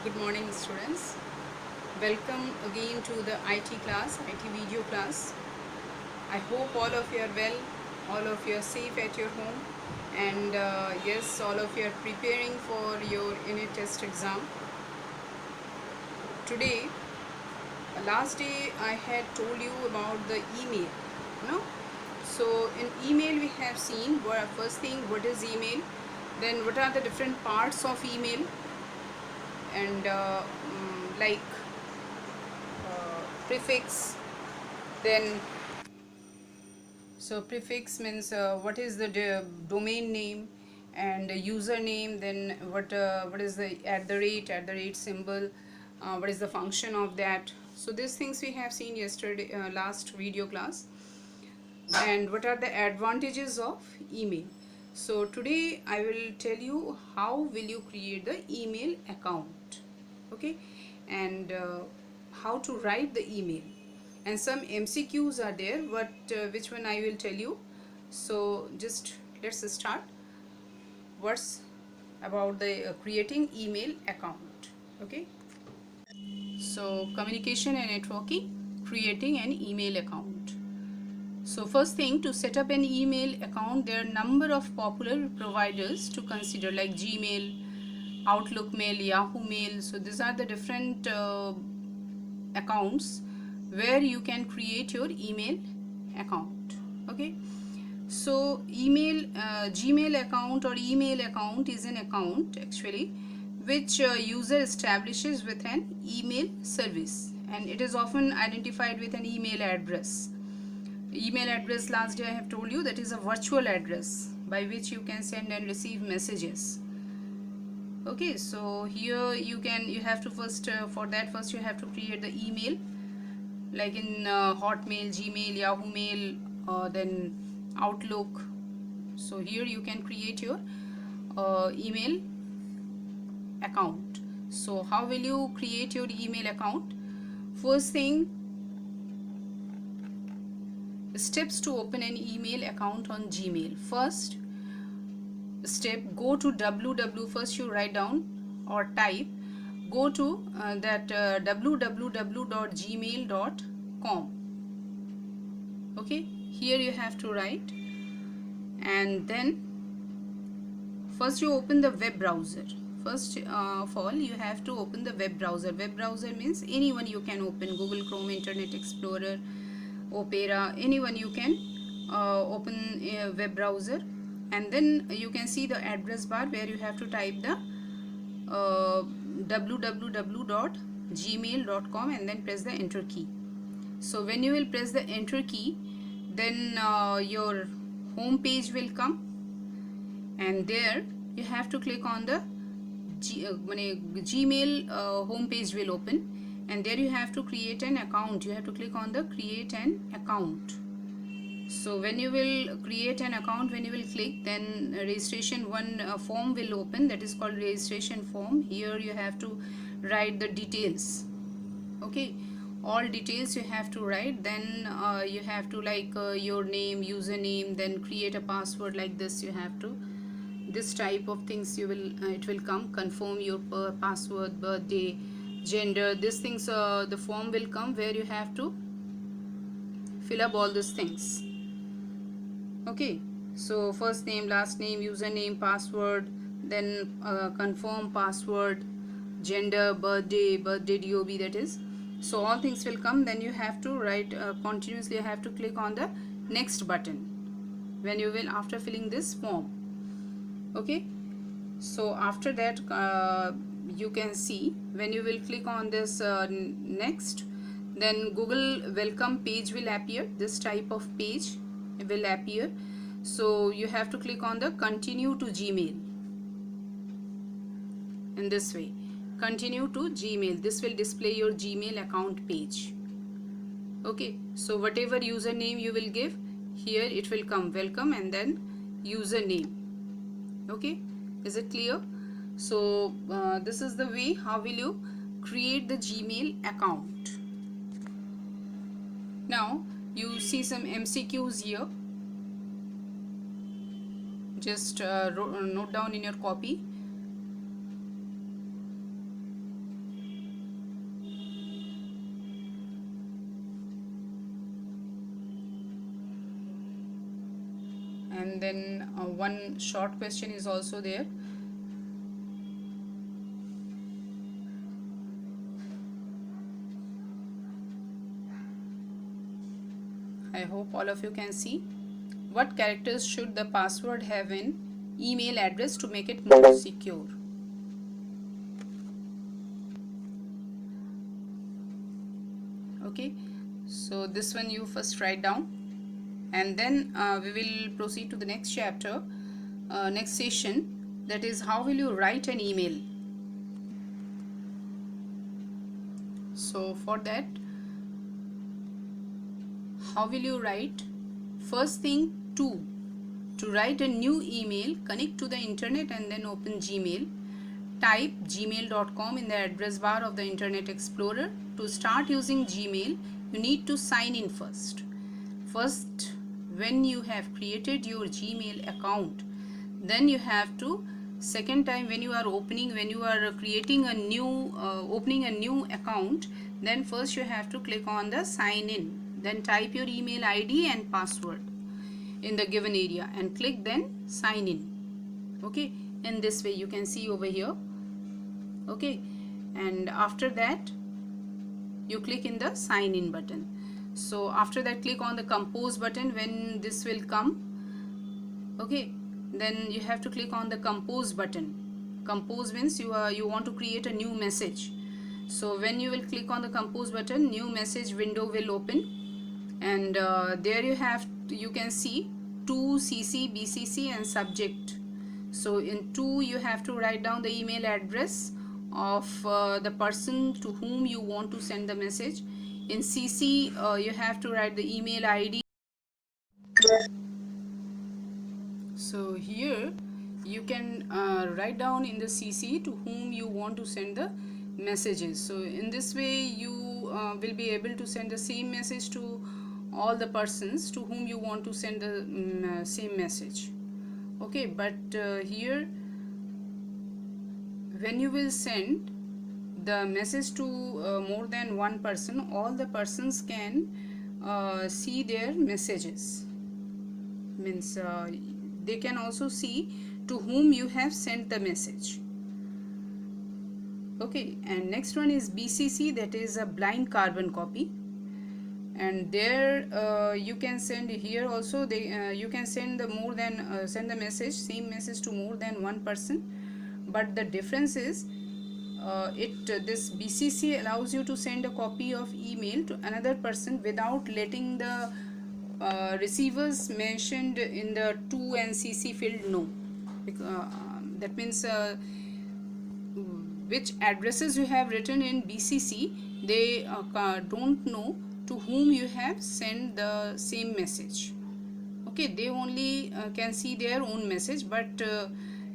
Good morning, students. Welcome again to the IT class, IT video class. I hope all of you are well, all of you are safe at your home, and yes, all of you are preparing for your unit test exam. Today, last day I had told you about the email, no? So in email we have seen first thing what is email, then what are the different parts of email, and like prefix, then so prefix means what is the domain name and username, then what is the at the rate symbol, what is the function of that. So these things we have seen yesterday, last video class. And what are the advantages of email. So today I will tell you how will you create the email account, okay, and how to write the email, and some MCQs are there, but which one I will tell you. So just let's start. What's about the creating email account, okay. So communication and networking, creating an email account. So first thing, to set up an email account, there are number of popular providers to consider, like Gmail, Outlook Mail, Yahoo Mail. So these are the different accounts where you can create your email account, okay. So Gmail account or email account is an account actually which user establishes with an email service, and it is often identified with an email address. Email address, last day I have told you, that is a virtual address by which you can send and receive messages, okay. So here you have to first for that first you have to create the email, like in Hotmail, Gmail, Yahoo Mail, then Outlook. So here you can create your email account. So how will you create your email account? First thing, steps to open an email account on Gmail. First step, go to www, first you write down or type, go to www.gmail.com, okay. Here you have to write, and then first you open the web browser. First of all you have to open the web browser. Web browser means anyone you can open, Google Chrome, Internet Explorer, Opera, anyone you can open a web browser, and then you can see the address bar where you have to type the www.gmail.com and then press the enter key. So when you will press the enter key, then your home page will come, and there you have to click on the Gmail home page will open, and there you have to create an account. You have to click on the create an account. So when you will create an account, when you will click, then registration one form will open, that is called registration form. Here you have to write the details, okay. All details you have to write, then you have to like your name, username, then create a password like this. You have to, this type of things you will it will come, confirm your password, birthday, gender, these things, the form will come where you have to fill up all these things, okay. So first name, last name, username, password, then confirm password, gender, birthday DOB, that is. So all things will come, then you have to write continuously. You have to click on the next button when you will, after filling this form, okay. So after that you can see, when you will click on this next, then Google welcome page will appear. This type of page will appear. So you have to click on the continue to Gmail in this way, continue to Gmail. This will display your Gmail account page, okay. So whatever username you will give, here it will come welcome and then username, okay. Is it clear? So this is the way how will you create the Gmail account. Now you see some MCQs here. Just note down in your copy. and then one short question is also there. I hope all of you can see. What characters should the password have in email address to make it more secure? Okay, so this one you first write down, and then we will proceed to the next chapter, next session, that is how will you write an email. So for that, how will you write? First thing, to write a new email, connect to the internet and then open Gmail. Type gmail.com in the address bar of the Internet Explorer. To start using Gmail, you need to sign in first. First, when you have created your Gmail account, then you have to, second time when you are creating a new, opening a new account, then first you have to click on the sign in. Then type your email ID and password in the given area and click then sign in. Okay, in this way you can see over here. Okay, and after that you click in the sign in button. So after that, click on the compose button when this will come. Okay, then you have to click on the compose button. Compose means you want to create a new message. So when you will click on the compose button, new message window will open, and there you can see to CC, BCC and subject. So in to, you have to write down the email address of the person to whom you want to send the message. In CC, you have to write the email ID. So here you can write down in the CC to whom you want to send the messages. So in this way you will be able to send the same message to all the persons to whom you want to send the same message. Okay, but here when you will send the message to more than one person, all the persons can see their messages. Means they can also see to whom you have sent the message. Okay, and next one is BCC, that is a blind carbon copy. And there you can send here also, you can send the send the message, same message to more than one person, but the difference is this BCC allows you to send a copy of email to another person without letting the receivers mentioned in the to and CC field know. That means which addresses you have written in BCC, they don't know to whom you have sent the same message. Okay, they only can see their own message, but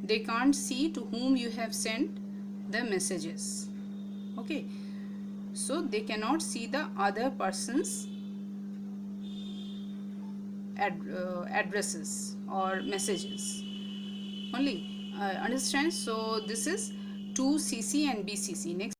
they can't see to whom you have sent the messages. Okay, so they cannot see the other person's addresses or messages only. Understand? So this is to CC and BCC. Next.